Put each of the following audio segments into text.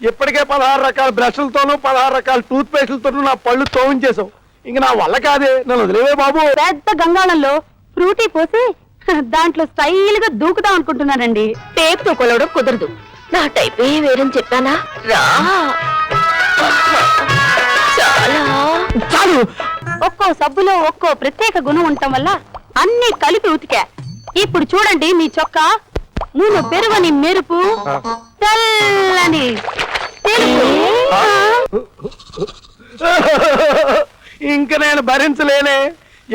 ఇప్పటికే 16 రకాల బ్రష్లతోనూ 16 రకాల టూత్ పేస్టులతోనూ నా పళ్ళు తోవించేసావు. ఇంక నా వల్ల కాదే, నన్ను వదిలేవే బాబు. పెద్ద గంగాళంలో ఫ్రూటీ పోసి దాంట్లో స్టైల్ గా దూకుదాం అనుకుంటున్నానండి. టేప్ తో కొలవడం కుదరదు. నా టైప్ వేరని చెప్పానా? రా చాలా చాలు. ఒక్కో సబ్బులో ఒక్కో ప్రత్యేక గుణం ఉండటం వల్ల అన్ని కలిపి ఉతికా. ఇప్పుడు చూడండి మీ చొక్కా మూను పెరుగని మెరుపు, తెల్లని తెలుపు. ఇంక నేను భరించలేనే.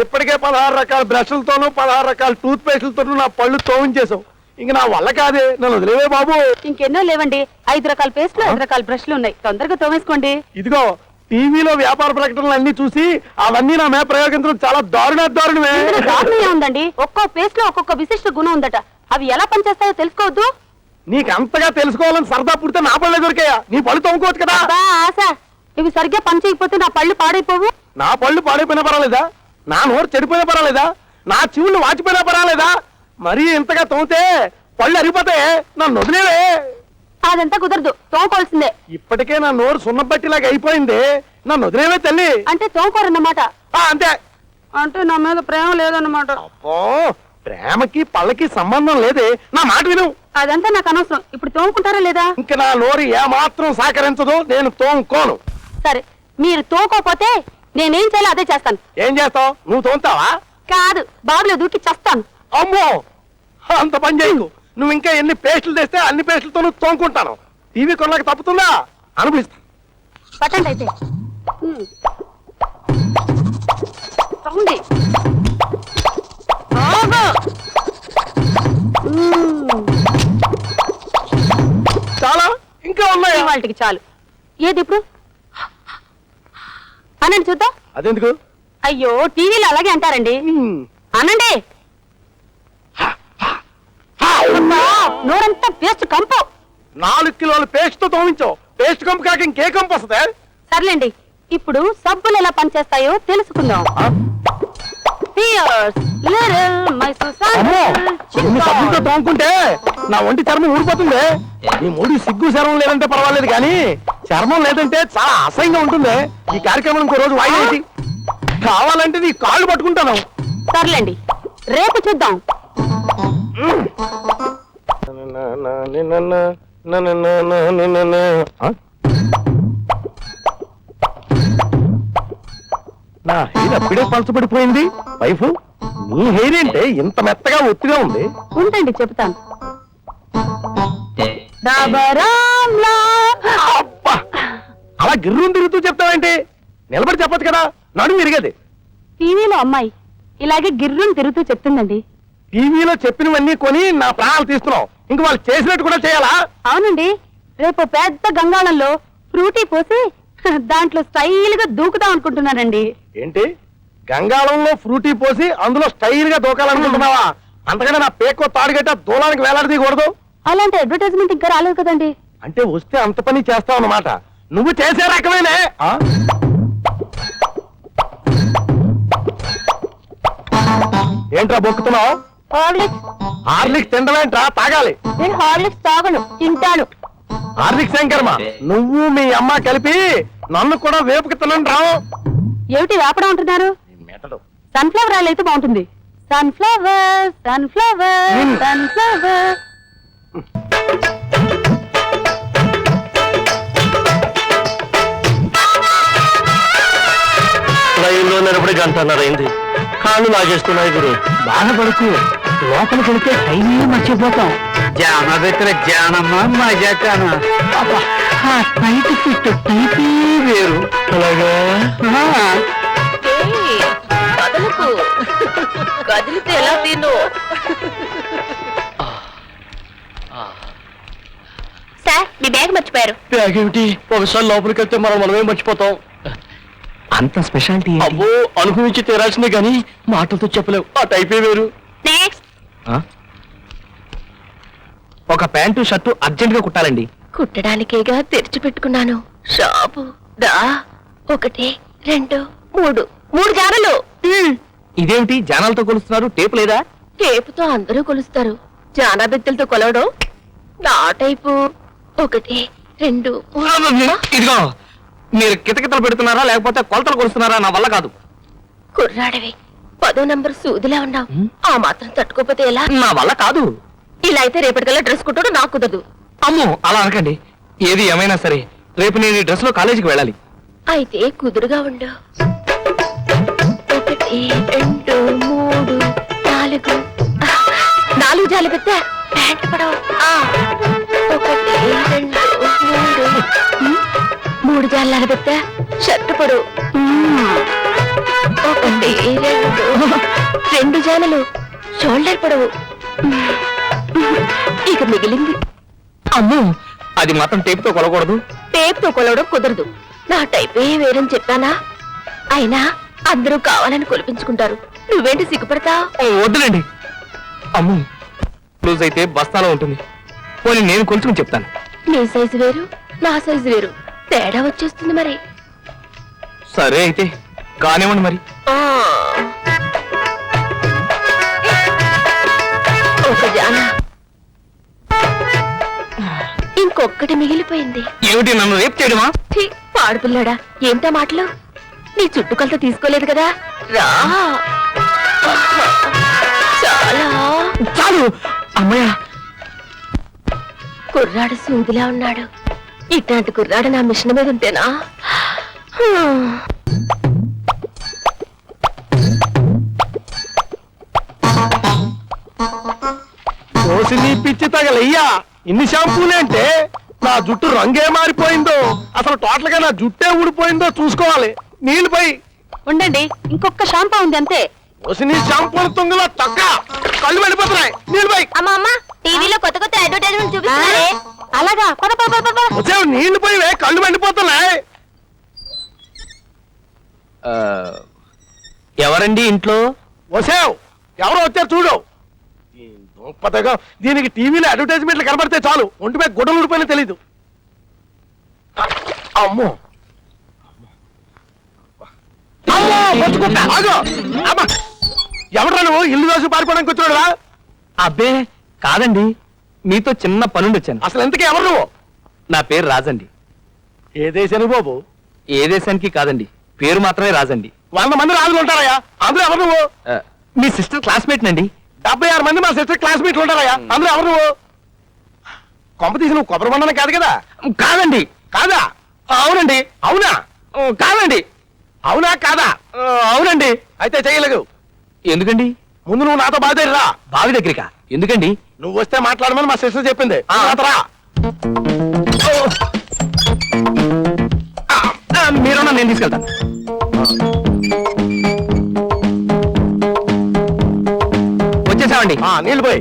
ఇప్పటికే 16 రకాల బ్రష్లతోనూ 16 రకాల టూత్ పేస్టులతోనూ నా పళ్ళు తోవించేసావు. ఇంక నా వల్ల కాదే, నన్ను వదిలేవే బాబు. ఇంకెన్నో లేవండి. 5 రకాల పేస్ట్లు 5 రకాల బ్రష్లు ఉన్నాయి. తొందరగా తోమేసుకోండి. ఇదిగో టీవీలో వ్యాపార ప్రకటనలు అన్ని చూసి అవన్నీ నా మీద ప్రయోగించడం చాలా దారుణమే. దారుణమే ఉందండి. ఒక్కో పేస్ట్ లో ఒక్కొక్క విశిష్ట గుణం ఉందట. అవి ఎలా పనిచేస్తాయో తెలుసుకోవద్దు. నీకు అంతగా తెలుసుకోవాలని సరదా పుడితే నా పళ్ళే దొరికాయా? నీ పళ్ళు తోముకోవచ్చు కదా. ఆశ, ఇవి సరిగ్గా పని చేయకపోతే నా పళ్ళు పాడైపోవు. నా పళ్ళు పాడైపోయినా పర్వాలేదా? నా నోరు చెడిపోయినా పర్వాలేదా? నా చెవులు వాచిపోయినా పర్వాలేదా? మరీ ఇంతగా తోమితే పళ్ళు అరిగిపోతాయి. నన్ను వదిలేవే. అదంతా కుదరదు, తోముకోవాల్సిందే. ఇప్పటికే నా నోరు సున్నబట్టిలాగా అయిపోయింది. నన్ను వదిలేవే తల్లి. అంటే తోముకోరన్నమాట. అంతే. అంటే నా మీద ప్రేమ లేదన్నమాట. అబ్బో, ప్రేమకి పళ్ళకి సంబంధం లేదే. నా మాట విను. అదంతా నాకు అనవసరం. ఇప్పుడు తోముకుంటారా లేదా? ఇంక నా నోరు ఏమాత్రం సహకరించదు. నేను తోముకోను. సరే, మీరు తోముకోకపోతే నేనేం చేయాలో అదే చేస్తాను. ఏం చేస్తావు? నువ్వు తోముతావా? కాదు, బాబులో దూకి చస్తాను. అమ్మో, అంత పని చేయకు. నువ్వు ఇంకా ఎన్ని పేస్టులు తెస్తే అన్ని పేస్టులతో నువ్వు తోముకుంటాను. టీవీ కొనలకు తప్పుతుందా? అనుభవిస్తా. పట్టండి అయితే. తోండి. చాలా ఇంకా ఉన్నాయా? వాళ్ళకి చాలు. ఏది ఇప్పుడు అనండి చూద్దాం. అదెందుకు? అయ్యో, టీవీలో అలాగే అంటారండి. అనండి. నోరంతా పేస్ట్ కంపు. 4 కిలోల పేస్ట్ తో తోమించావు. పేస్ట్ కంపు కాక ఇంకే కంపు వస్తుంది? సర్లేండి, ఇప్పుడు సబ్బులు ఎలా పనిచేస్తాయో తెలుసుకుందాం. సబ్బులతో తోముకుంటే నా ఒంటి చర్మం ఊడిపోతుంది. నీ మూడి సిగ్గు చర్మం లేదంటే పర్వాలేదు, కానీ చర్మం లేదంటే చాలా అసహ్యంగా ఉంటుంది. ఈ కార్యక్రమం ఇంకో రోజు వాయిదా కావాలంటే నీ కాళ్ళు పట్టుకుంటాను. సర్లేండి, రేపు చూద్దాం. నా హెయిర్ అప్పుడే పలచబడిపోయింది. వైఫ్, నీ హెయిర్ ఏంటే ఇంత మెత్తగా ఒత్తిగా ఉంది? ఉండండి, చెప్తాను. అబ్బా, అలా గిర్రం తిరుగుతూ చెప్తావేంటి? నిలబడి చెప్పొచ్చు కదా. నడుము విరిగేది. టీవీలో అమ్మాయి ఇలాగే గిర్రుని తిరుగుతూ చెప్తుందండి. టీవీలో చెప్పినవన్నీ కొని నా ప్రాణాలు తీస్తున్నావు. ఇంక వాళ్ళు చేసినట్టు కూడా చేయాలా? అవునండి, రేపు పెద్ద గంగాళంలో ఫ్రూటీ పోసి దాంట్లో స్టైల్ గా దూకుదాం అనుకుంటున్నానండి. ఏంటి, గంగాళంలో ఫ్రూటీ పోసి అందులో స్టైల్ గా దూకాలనుకుంటున్నావా? అంతకన్నా నా పేకో తాడుగట్ట దూలానికి వేలాడదీయకూడదు. అలాంటి అడ్వర్టైజ్మెంట్ ఇంకా రాలేదు కదండి. అంటే వస్తే అంత పని చేస్తావు అన్నమాట. నువ్వు చేసే రకమేనే. ఏంట్రా బొక్కుతున్నావు? హార్లిక్స్ తినడమేంట్రా? తాగాలి. నేను హార్లిక్స్ తాగను, తింటాను. హార్లిక్స్ శంకర్మ, నువ్వు మీ అమ్మ కలిపి నన్ను కూడా వేపుకి తినండి రావు. ఏమిటి వేపడం అంటున్నారు? సన్ఫ్లవర్ ఆయిల్ అయితే బాగుంటుంది. Sunflower sunflower sunflower. ట్రైన్లో నిలబడి గంటన్నరైంది. కాళ్ళు లాగేస్తున్నాయి గురు. బాధపడుకు, లోపలికి వెళ్తే టైమే మర్చిపోతాం. జానబెత్తిన జానమ్మ మజాకాన. టైట్ ఫిట్ టైపే వేరు. అలాగా? కదలకు కదిలితే ఎలా తిను. సార్, మీ బ్యాగ్ మర్చిపోయారు. బ్యాగ్ ఏమిటి? ఒకసారి లోపలికి వెళ్తే మనమే మర్చిపోతాం. అంత స్పెషాలిటీ. అబ్బో, అనుభవించి తీరాల్సిందే గాని మాటలతో చెప్పలేవు. ఆ టైపే వేరు. నెక్స్ట్. ఒక ప్యాంటు షర్టు అర్జెంట్ గా కుట్టాలండి. కుట్టడానికేగా తెరిచి పెట్టుకున్నాను. షాపు దా. 1 2 3 జాడలు. ఇదేమిటి జానాలతో కొలుస్తున్నారు? టేపు లేదా? టేపుతో అందరూ కొలుస్తారు. జానా బెత్తలతో కొలవడం నా టైపు. 1 2 ఇదిగో మీరు కితకితలు పెడుతున్నారా లేకపోతే కొలతలు కొలుస్తున్నారా నా వల్ల కాదు. కుర్రాడవి 10వ నంబర్ సూదిలా ఉన్నావు. ఆ మాత్రం తట్టుకోపోతే ఎలా? నా వల్ల కాదు. ఇలా అయితే రేపటికల్లా డ్రెస్ కుట్టడు నాకు కుదరదు. అమ్మో అలా అనకండి. ఏది ఏమైనా సరే రేపు నేను ఈ డ్రెస్ లో కాలేజీకి వెళ్ళాలి. అయితే కుదురుగా ఉండు. 1 2 3 4 4 జాలి పెద్ద ప్యాంట్ పడవ. 1 2 3 3 జాలి పెద్ద షర్ట్ పొడవు. 1 2 జాలలు షోల్డర్ పొడవు. ఇక మిగిలింది. అమ్మో అది మాత్రం టేపుతో కొలకూడదు. టేప్తో కొలవడం కుదరదు. నా టైపే వేరని చెప్పానా? అయినా అందరూ కావాలని కొలిపించుకుంటారు. నువ్వేంటి సిగ్గుపడతా? ఓ, వద్దులేండి. అమ్మో లూజ్ అయితే బస్తాలో ఉంటుంది. పోనీ నేను కొలుచుకుని చెప్తాను. నీ సైజు వేరు నా సైజు వేరు, తేడా వచ్చేస్తుంది మరి. సరే అయితే కానివ్వండి మరి. ఆ. ఒక జాన ఇంకొక్కటి మిగిలిపోయింది. ఏమిటి నన్ను రేపు చేయడమా? ఛీ, పాడుపిల్లాడా ఏంటా మాటలు? నీ చుట్టుకొలత తీసుకోలేదు కదా, రా. చాలా చాలు అమ్మయ్య. కుర్రాడు సూదిలా ఉన్నాడు. ఇట్లాంటి కుర్రాడు నా మిషన్ మీద ఉంటేనా? కోసి నీ పిచ్చి తగలయ్యా. ఇన్ని షాంపూలేంటే నా జుట్టు రంగే మారిపోయిందో, అసలు టోటల్ గా నా జుట్టే ఊడిపోయిందో చూసుకోవాలి. నీళ్ళు పోయి. ఉండండి, ఇంకొక షాంపూ ఉంది అంతే. కోసి నీ షాంపూల తుంగలో తొక్క కళ్ళు వెళ్ళిపోతున్నాయి. నీళ్ళు పోయి. అమ్మ టీవీలో కొత్త కొత్త అడ్వర్టైజ్మెంట్ చూపిస్తున్నారే. అలాగా పద పద పద పద. వచ్చావు నీళ్లు పోయివే, కళ్ళు మండిపోతున్నాయి. ఎవరండి ఇంట్లో? వచ్చావు ఎవరో వచ్చారు చూడు. ఈ దుంపదగా దీనికి టీవీలో అడ్వర్టైజ్మెంట్లు కనబడితే చాలు ఒంటిపై గుడ్డలు ఊడిపోయినా తెలీదు. అమ్మో అమ్మో పచ్చుకుంటా. ఆగు. అమ్మా ఎవడ్రా నువ్వు? ఇల్లు దోసి పారిపోవడానికి వచ్చాడురా? అబ్బే కాదండి, మీతో చిన్న పనుండి వచ్చాను. అసలు ఎంతకీ ఎవరు నువ్వు? నా పేరు రాజండి. ఏ దేశానికి బాబు? ఏ దేశానికి కాదండి, పేరు మాత్రమే రాజండి. 100 మంది రాజులు ఉంటారయ్యా, అందులో ఎవరు నువ్వు? మీ సిస్టర్ క్లాస్మేట్ నండి. 76 మంది మా సిస్టర్ క్లాస్మేట్లు ఉంటారయ్యా, అందులో ఎవరు నువ్వు? కొంప తీసి నువ్వు కొబ్బరి బండనే కాదు కదా? కాదండి. కాదా? అవునండి. అవునా? కాదండి. అవునా కాదా? అవునండి. అయితే చేయలేదు. ఎందుకండి? ముందు నువ్వు నాతో బాధేరా. బావి దగ్గరికా? ఎందుకండి? నువ్వు వస్తే మాట్లాడమని మా సిస్టర్ చెప్పింది. ఆ. నాతోరా. మీరున్నా నేను తీసుకెళ్తాను. వచ్చేసామండి. నీళ్ళు పోయి.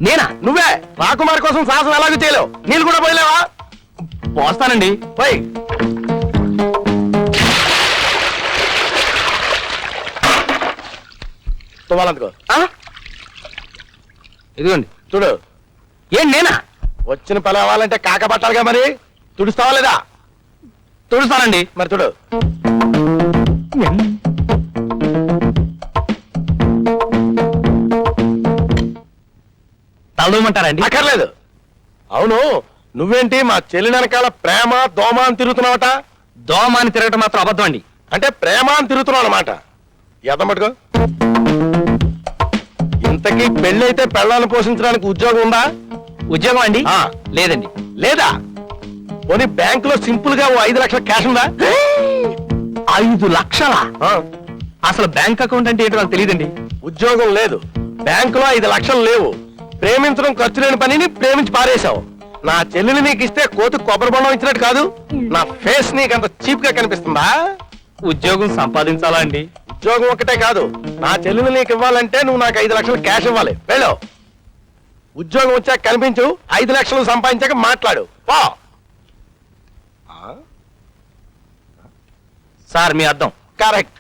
నేనా? నువ్వే రాకుమారి కోసం సాహసం ఎలాగో చేయలేవు. నీళ్ళు కూడా పోయలేవా? పోస్తానండి. పోయి. తువ్వాలందుకో. ఇదిగోండి. చూడు, ఏం నేనా? వచ్చిన పని అవ్వాలంటే కాక పట్టాలిగా, మరి తుడుస్తావా లేదా? తుడుస్తానండి. మరి చూడు. తలదూమంటారండి? అక్కర్లేదు. అవును, నువ్వేంటి మా చెల్లి వెనకాల ప్రేమ దోమ అని తిరుగుతున్నావట? దోమ అని తిరగటం మాత్రం అబద్ధం అండి. అంటే ప్రేమ అని తిరుగుతున్నావు అనమాట. ఎదమటుకో. ఇంతకీ పెళ్ళైతే పెళ్ళాన్ని పోషించడానికి ఉద్యోగం ఉందా? ఉద్యోగం అండి? ఆ. లేదండి. లేదా? పోనీ బ్యాంకులో సింపుల్ గా 5 లక్షల క్యాష్ ఉందా? 5 లక్షలా? ఆ. అసలు బ్యాంక్ అకౌంట్ అంటే ఏంటో నాకు తెలియదండి. ఉద్యోగం లేదు, బ్యాంకులో 5 లక్షలు లేవు. ప్రేమించడం ఖర్చు లేని పనిని ప్రేమించి పారేశావు. నా చెల్లిని నీకు ఇస్తే కోతి కొబ్బరి బొండం ఇచ్చినట్టు కాదు. నా ఫేస్ నీకు అంత చీప్ గా కనిపిస్తుందా? ఉద్యోగం సంపాదించాలా అండి? ఉద్యోగం ఒకటే కాదు, నా చెల్లిని నీకు ఇవ్వాలంటే నువ్వు నాకు 5 లక్షలు క్యాష్ ఇవ్వాలి. వెళ్ళు. ఉద్యోగం వచ్చాక కనిపించు, 5 లక్షలు సంపాదించాక మాట్లాడు. పో. సార్ మీ అర్థం? కరెక్ట్.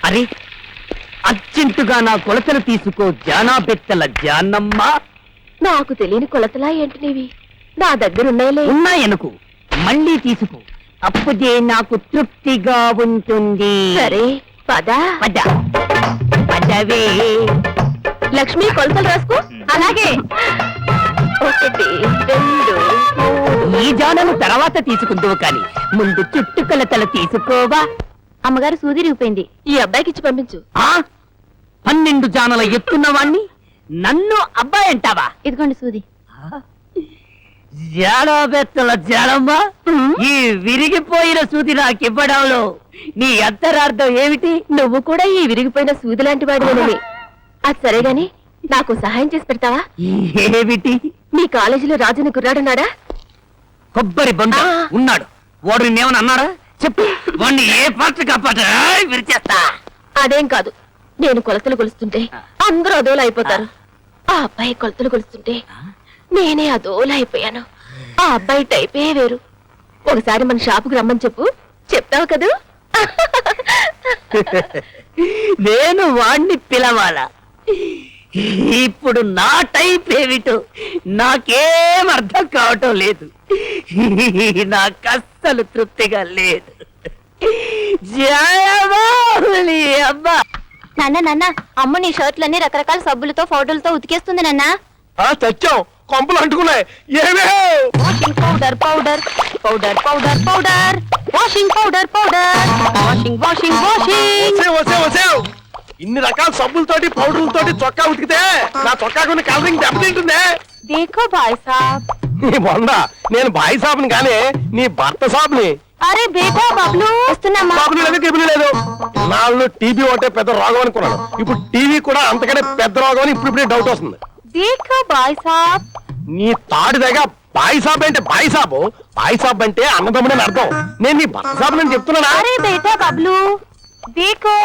అరే అర్జెంటుగా నా కొలతలు తీసుకో జానా బెత్తల జానమ్మ. నాకు తెలియని కొలతలా ఏంటి నీవి? నా దగ్గర ఉన్నాయిలే. ఉన్నాయనుకు మళ్ళీ తీసుకో, అప్పుడే నాకు తృప్తిగా ఉంటుంది. సరే పద. పద పదవే. లక్ష్మి కొలతలు రాసుకో. అలాగే. ఒకటి, రెండు, ఈ జానను తర్వాత తీసుకుందువు కాని ముందు చుట్టుకొలతలు తీసుకోవా. అమ్మగారు సూది రిగిపోయింది. ఈ అబ్బాయికి ఇచ్చి పంపించు. ఆ 12 జానల ఎత్తున్నవాణ్ణి నన్ను అబ్బాయి అంటావా? ఇదిగోండి సూది. జాడబెత్తల జాడమ్మ, ఈ విరిగిపోయిన సూది నాకివ్వడంలో నీ అంతరార్థం ఏమిటి? నువ్వు కూడా ఈ విరిగిపోయిన సూది లాంటి వాడివేనని. అది సరే గాని నాకు సహాయం చేసి పెడతావా? ఏమిటి? మీ కాలేజీలో రాజుని కుర్రాడున్నాడా? కొబ్బరి బంద ఆ. ఉన్నాడు. వాడు నిన్నేమని అన్నాడా? చెప్పు, వాడిని ఏ పాత్ర కాపాట విరిచేస్తా. అదేం కాదు, నేను కొలతలు కొలుస్తుంటే అందరూ అదోలా అయిపోతారు. ఆ అబ్బాయి కొలతలు కొలుస్తుంటే నేనే అదోలా అయిపోయాను. ఆ అబ్బాయి టైపే వేరు. ఒకసారి మన షాపుకి రమ్మని చెప్పు, చెప్తావు కదూ? నేను వాణ్ణి పిలవాలా? ఇప్పుడు నా టైప్ ఏమిటో నాకేం అర్థం కావటం లేదు. నాకు అస్సలు తృప్తిగా లేదు. జయమాలి అబ్బా. నాన్న అమ్మ నీ షర్ట్లన్నీ రకరకాల సబ్బులతో పౌడర్లతో ఉతికేస్తుంది నాన్న. చచ్చాం, కొంపలు అంటుకున్నాయి. ఏమే washing powder powder powder powder powder washing powder powder washing washing washing. వసేవ్ ఇన్ని రకాల సబ్బులతోటి పౌడర్లతోటి చొక్కా ఉతికితే నా చొక్కాకున్న కలరింగ్ దెబ్బతింటుందే. देखो भाई साहब. నీ బొంద, నేను బాయి సాబుని కానీ నీ భర్త సాబుని. అరే బేటా బబ్లు వస్తున్నామా? బాబుని లేదు, గిబుని లేదు. నాళ్ళు టీబీ ఒకటే పెద్ద రోగం అనుకున్నాను. ఇప్పుడు టీవీ కూడా అంతకంటే పెద్ద రోగం అని ఇప్పుడిప్పుడే డౌట్ వస్తుంది. देखो भाई साहब. నీ తాడి దగ్గర బాయి సాబ్ అంటే బాయి సాబు, బాయి సాబ్ అంటే అన్నదమ్ముడు అని అర్థం. నేను నీ భర్త సాబుని అని చెప్తున్నానా? అరే బేటా బబ్లు देखो.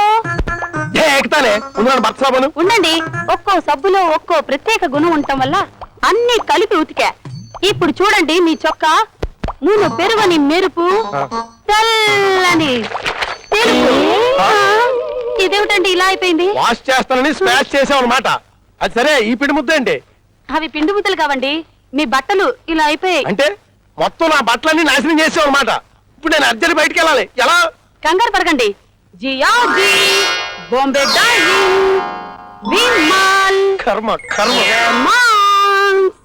ఎక్కుతానే ఉన్నాను భర్త సాబును. ఉండండి, ఒక్కో సబ్బులో ఒక్కో ప్రత్యేక గుణం ఉండటం వల్ల అన్ని కలిపి ఉతికా. ఇప్పుడు చూడండి మీ చొక్కా మూను పెరుగని మెరుపు, తెల్లని తెలుపు. ఇదేమిటండి ఇలా అయిపోయింది? వాష్ చేస్తానని స్మాష్ చేసావు అనమాట. అది సరే, ఈ పిడి ముద్ద ఏంటి? అవి పిండి ముద్దలు కావండి, మీ బట్టలు ఇలా అయిపోయాయి. అంటే మొత్తం నా బట్టలన్నీ నాశనం చేసావు అనమాట. ఇప్పుడు నేను అర్జెంట్ బయటికి వెళ్ళాలి. ఎలా? కంగారు పడకండి. జియాజీ బాంబే డార్లింగ్ విమాల్ కర్మ కర్మ. మాన్స్.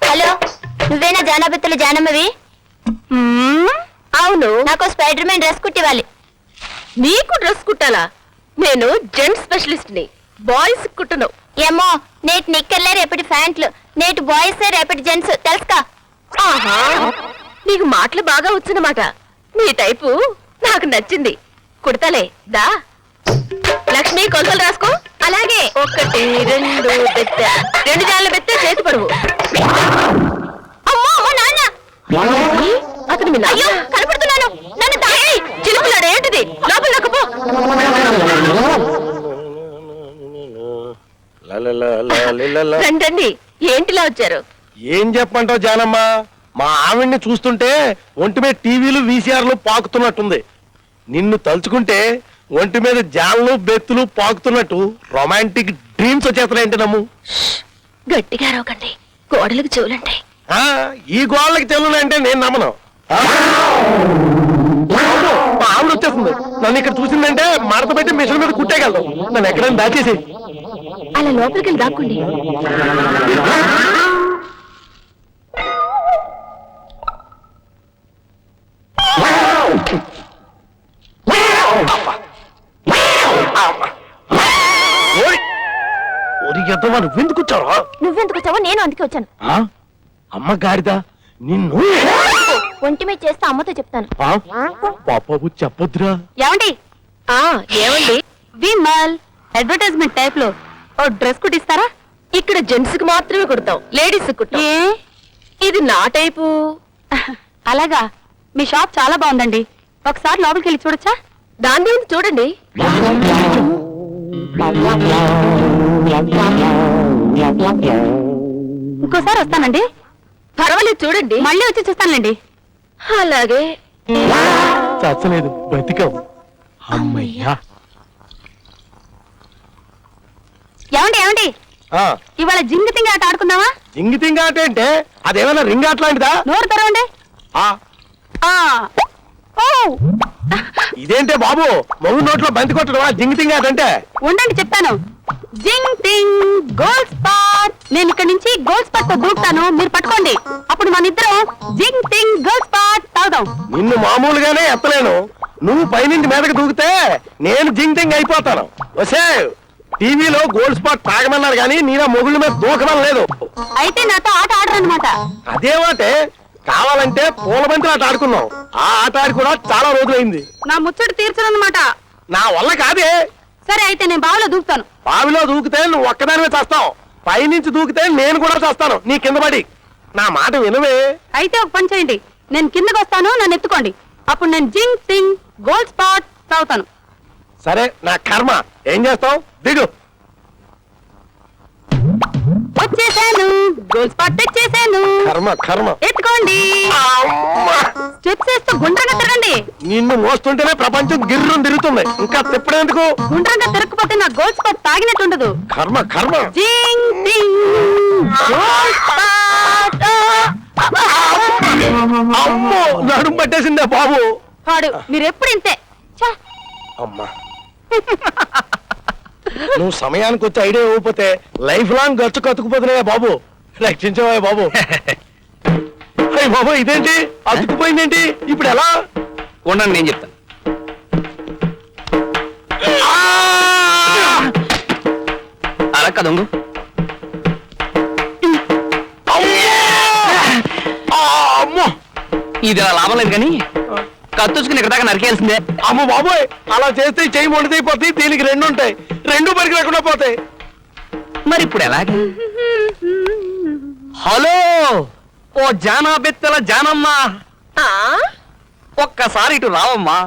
హలో, నువ్వేనా జానబెత్తలు జానమ్మవి? అవును, నాకు స్పైడర్ మ్యాన్ డ్రెస్ కుట్టివ్వాలి. నీకు డ్రెస్ కుట్టాలా? నేను జెంట్స్ స్పెషలిస్ట్ ని, బాయ్స్ కుట్టను. ఏమో, నేటి నిక్కర్లే రేపటి ప్యాంట్లు, నేటి బాయ్స్ రేపటి జెంట్స్, తెలుసుకా? ఆహా, నీకు మాటలు బాగా వచ్చనమాట. నీ టైపు నాకు నచ్చింది, కుడతలే దా. లక్ష్మి, కొలతలు రాసుకో. అలాగే. 1, 2 బెత్త, 2 జాన్ల బెత్త, చేతి పడువు. అమ్మో అమ్మో నాన్న, అతను మీ నాన్న? కనపడుతున్నాను. నన్ను తాగి చిలుపులాడు. ఏంటిది? లోపల నొక్కపో. రండి, ఏంటిలా వచ్చారు? ఏం చెప్పంటావు జానమ్మ? మా ఆవిడ్ని చూస్తుంటే ఒంటి మీద టీవీలు వీసీఆర్లు పాకుతున్నట్టుంది. నిన్ను తలుచుకుంటే ఒంటి మీద జాన్లు బెత్తులు పాకుతున్నట్టు రొమాంటిక్ డ్రీమ్స్ వచ్చేస్తున్నాయంటే నమ్ము. గట్టిగా అరవకండి, గోడలకు చెవులంటాయి. ఆ, ఈ గోళ్ళకి చెల్లునంటే నేను నమ్మను. ఆ? అమ్మో, మా ఆవిడ వచ్చేస్తుంది. నన్ను ఇక్కడ చూసిందంటే మడత పెట్టి మిషన్ మీద కుట్టేయగలదు. నన్ను ఎక్కడైనా దాచేసి. అలా లోపలికి వెళ్ళి దాక్కోండి. నువ్వెందుకు వచ్చావా? నువ్వెందుకు వచ్చావో నేను అందుకే వచ్చాను. అమ్మ గాడిదా నిన్ను. ఒంటి మీద చేస్తే అమ్మతో చెప్తాను. పాపపు చెప్పొద్దురా. ఏమండి? ఏమండి? విమల్ అడ్వర్టైజ్మెంట్ టైప్ లో ఓ డ్రెస్ కుట్టిస్తారా? ఇక్కడ జెంట్స్ కి మాత్రమే కుడతాం, లేడీస్ కుట్టాం. ఏ ఇది నా టైపు. అలాగా? మీ షాప్ చాలా బాగుందండి, ఒకసారి లోపలికి వెళ్ళి చూడొచ్చా? దాన్ని చూడండి. ఇంకోసారి వస్తానండి. పర్వాలేదు, చూడండి. మళ్ళీ వచ్చి చూస్తానులేండి. అలాగే. చచ్చలేదు, బతికావు. అమ్మయ్యా. ఏమండి ఏమండి, ఆ, ఇవాళ జింగి తింగి ఆట ఆడుకుందామా? జింగి తింగ ఆట అంటే అదేమైనా రింగ్ అట్లాంటిదా? నోరు తెరవండి. ఆ, ఆ. ఓ ఇదేంటే బాబు మొగు నోట్లో బంతి కొట్టడమా జింగి తింగ ఆట అంటే? ఉండండి చెప్తాను. జింగ్ టింగ్ గోల్ స్పాట్. నేను ఇక్కడ నుంచి గోల్ స్పాట్ తో దూకుతాను, మీరు పట్టుకోండి. అప్పుడు మన ఇద్దరం జింగ్ టింగ్ గోల్ స్పాట్ తాగుదాం. నిన్ను మామూలుగానే ఎత్తలేను, నువ్వు పైనుంచి మీదకి దూకితే నేను జింగ్ తింగ్ అయిపోతాను. వసే టీవీలో గోల్డ్ స్పాట్ తాగమన్నారు కానీ నీలా మొగుళ్ళ మీద దూకడం లేదు. అయితే నాతో ఆట ఆడరన్నమాట. అదేమంటే కావాలంటే పూల బంతి ఆట ఆడుకున్నాం. ఆ ఆట ఆడి కూడా చాలా రోజులైంది. నా ముచ్చట తీర్చరన్నమాట. నా వల్ల కాదే. సరే అయితే నేను బావిలో దూకుతాను. బావిలో దూకితే నువ్వు ఒక్కదానివే చేస్తావు, పైనుంచి దూకితే నేను కూడా చేస్తాను నీ కింద పడి. నా మాట వినవే. అయితే ఒక పని చేయండి, నేను కిందకు వస్తాను, నన్ను ఎత్తుకోండి. అప్పుడు నేను జింగ్ టింగ్ గోల్ స్పాట్ తాగుతాను. సరే నా కర్మ, ఏం చేస్తావు? దిగు. వచ్చేసాను, గోల్ స్పాట్ తెచ్చేసాను. కర్మ కర్మ. ఎత్తుకోండి. అమ్మా! స్టెప్స్ వేస్తూ గుండ్రంగా తిరగండి. నిన్ను మోస్తుంటేనే ప్రపంచం గిర్రం తిరుగుతుంది, ఇంకా తిప్పడేందుకు? గుండ్రంగా తిరగకపోతే నా గోల్ స్పాట్ తాగినట్టుండదు. కర్మ కర్మ. జింగ్ టింగ్ గోల్ స్పాట్. అమ్మో నడుం పట్టేసిందే బాబు. పాడు, మీరెప్పుడు ఇంతే. ఛ! అమ్మా నువ్వు సమయానికి వచ్చి ఐడియా ఇవ్వకపోతే లైఫ్ లాంగ్ గచ్చు కతుకుపోతున్నాయా బాబు, రక్షించవా బాబు. అయ్య బాబు ఇదేంటి అతుకుపోయిందేంటి, ఇప్పుడు ఎలా? ఉండండి నేను చెప్తాను. అలా కదంగు అమ్మో ఇది అలా లాభం లేదు కానీ కత్తుచుకుని ఇక్కడ దాకా నరికేయాల్సిందే. అమ్మ బాబోయ్, అలా చేస్తే చెయ్యి మొండిదైపోతాయి, దీనికి రెండు ఉంటాయి, రెండు పరికి లేకుండా పోతాయి. మరి ఇప్పుడు ఎలాగా? హలో ఓ జానా బెత్తల జానమ్మా, ఆ? ఒక్కసారి ఇటు రావమ్మా.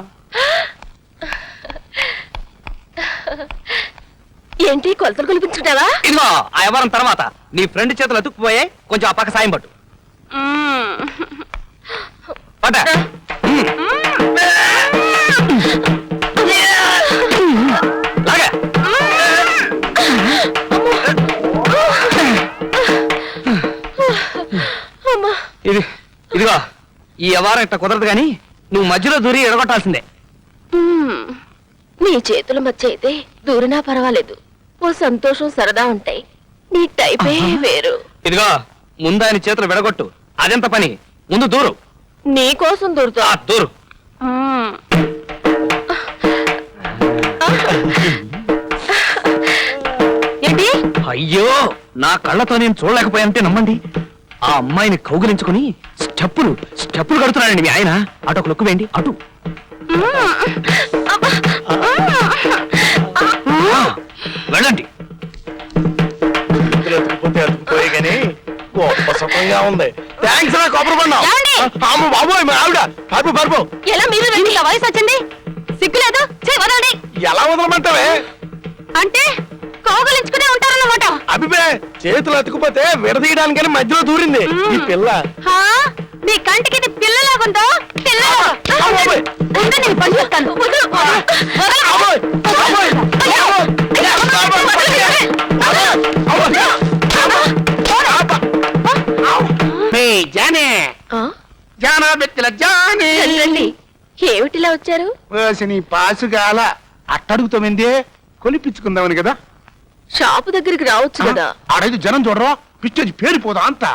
ఏంటి కొలతలు కొలిపించుకుంటావా? ఇదిగో ఆ వ్యవహారం తర్వాత నీ ఫ్రెండ్ చేతులు అతుక్కుపోయే, కొంచెం ఆ పక్క సాయం పట్టు. పట్ట. లాగా. ఇదిగో ఈ వ్యవహారం ఇట్లా కుదరదు కానీ నువ్వు మధ్యలో దూరి ఎడగొట్టాల్సిందే. నీ చేతుల మధ్య అయితే దూరినా పర్వాలేదు, ఓ సంతోషం సరదా ఉంటాయి. నీ టైపే వేరు. ఇదిగో ముందు ఆయన చేతులు విడగొట్టు, అదెంత పని, ముందు దూరు. నీ కోసం దూరుతా. దూరు. ఏంటి? అయ్యో నా కళ్ళతో నేను చూడలేకపోయానంటే నమ్మండి. ఆ అమ్మాయిని కౌగిలించుకుని స్టెప్పులు స్టెప్పులు కడుతున్నాడండి మీ ఆయన. అటు ఒక లుక్కు వేయండి, అటు. వెళ్ళండి. అతుకుపోయి కానీ గొప్ప సుఖంగా ఉంది. థ్యాంక్స్ రా కొబ్బరి బండం. ఏమండి? అమ్మ బాబోయ్ మా ఆవిడ పరుపు పరుపు. ఎలా మీరు ఇంత వయసు వచ్చింది, సిగ్గులేదు? వదలండి. ఎలా వదలమంటావే? అంటే కౌగలించుకునే ఉంటారన్నమాట. అభిపే చేతులు అతుకుపోతే విడదీయడానికని మధ్యలో దూరింది ఈ పిల్ల. హా? మీ కంటికి ఇది పిల్లలాగుందో? పిల్ల అమ్మోయ్! నేను పని చేస్తాను. అమ్మోయ్! అమ్మోయ్! జానే ఆ? జానా బెత్తల జానే. రండి. ఏమిటిలా వచ్చారు? నీ పాసుగాల అట్టడుగుతామందే కొలిపించుకుందామని కదా. షాపు దగ్గరికి రావచ్చు కదా. ఆడైదు జనం చూడరా, పిచ్చేది పేరిపోదా అంత,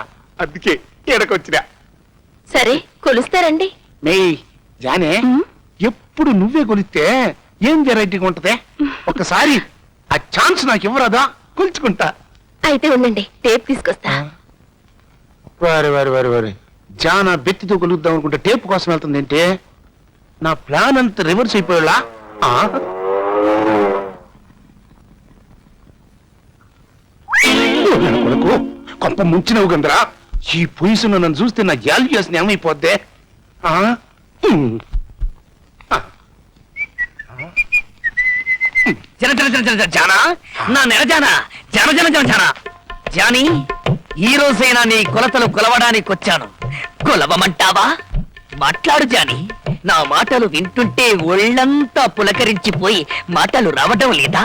అందుకే ఎడకొచ్చినా. సరే కొలుస్తారండి. మే జానే, ఎప్పుడు నువ్వే కొలిస్తే ఏం వెరైటీగా ఉంటదే? ఒక్కసారి ఆ ఛాన్స్ నాకు ఇవ్వరాదా? కొలుచుకుంటా. అయితే ఉండండి, టేప్ తీసుకొస్తా. వారి వారి వారి వారి జానా బెత్తితో కొలుద్దాం అనుకుంటే టేప్ కోసం వెళ్తుంది ఏంటే? నా ప్లాన్ అంతా రివర్స్ అయిపోయేలా. కొడుకు కొంప ముంచినవు గందరా. ఈ పొయ్యిసు నన్ను చూస్తే నా యాలు చేసిన ఏమైపోద్దే? జన జన జన జన జానా, నా నెల జానా, జన జన జన జానా. జానీ, ఈ రోజైనా నీ కొలతలు కొలవడానికి వచ్చాను. కొలవమంటావా? మాట్లాడు జానీ. నా మాటలు వింటుంటే ఒళ్ళంతా పులకరించిపోయి మాటలు రావటం లేదా?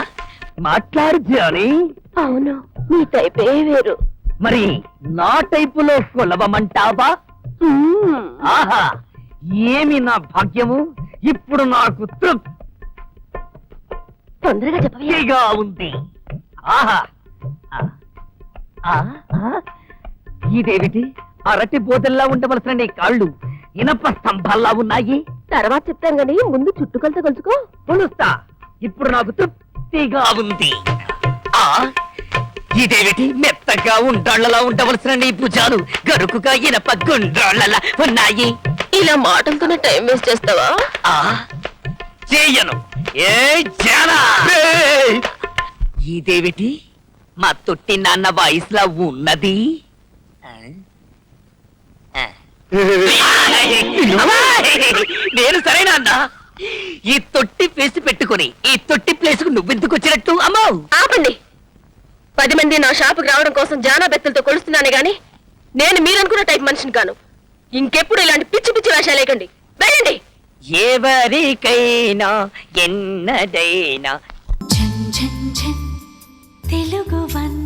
మాట్లాడు జానీ. అవును మీ టైపే వేరు. మరి నా టైపులో కొలవమంటావా? ఆహా, ఏమి నా భాగ్యము! ఇప్పుడు నాకు తొందరగా చెప్పవే. తృప్తిగా ఉంది. ఆహా ఆ, ఆ, ఆ, ఇదేమిటి? అరటి బోదల్లా ఉండవలసిన నీ కాళ్ళు ఇనప స్తంభాల్లా ఉన్నాయి. తర్వాత చెప్తాను గాని ముందు చుట్టుకొలత కొలుచుకో. కొలుస్తా. ఇప్పుడు నాకు తృప్తిగా ఉంది. ఆ ఇదేమిటి? మెత్తగా ఉండ్రాళ్లలా ఉండవలసిన నీ భుజాలు గరుకుగా ఇనప గుండ్రాళ్లలా ఉన్నాయి. ఇలా మాటలతోనే టైం వేస్ట్ చేస్తావా? ఆ చేయను. ఏ జానా! ఏయ్! ఇదేమిటి? మా తొట్టి నాన్న వాయిస్లా ఉన్నది. ఆ? ఆ. నేను సరేనా అన్నా? ఈ తొట్టి ప్లేస్ పెట్టుకుని ఈ తొట్టి ప్లేస్ కు నువ్వెందుకు వచ్చినట్టు? అమ్మో! ఆపండి. 10 మంది నా షాపుకి రావడం కోసం జానా బెత్తలతో కొలుస్తున్నానే గాని నేను మీరనుకున్న టైప్ మనిషిని కాను. ఇంకెప్పుడు ఇలాంటి పిచ్చి పిచ్చి వేషాలు లేకండి. వెళ్ళండి. ఎవరికైనా ఎన్నదైనా ఝన్ ఝన్ ఝన్ తెలుగు వన్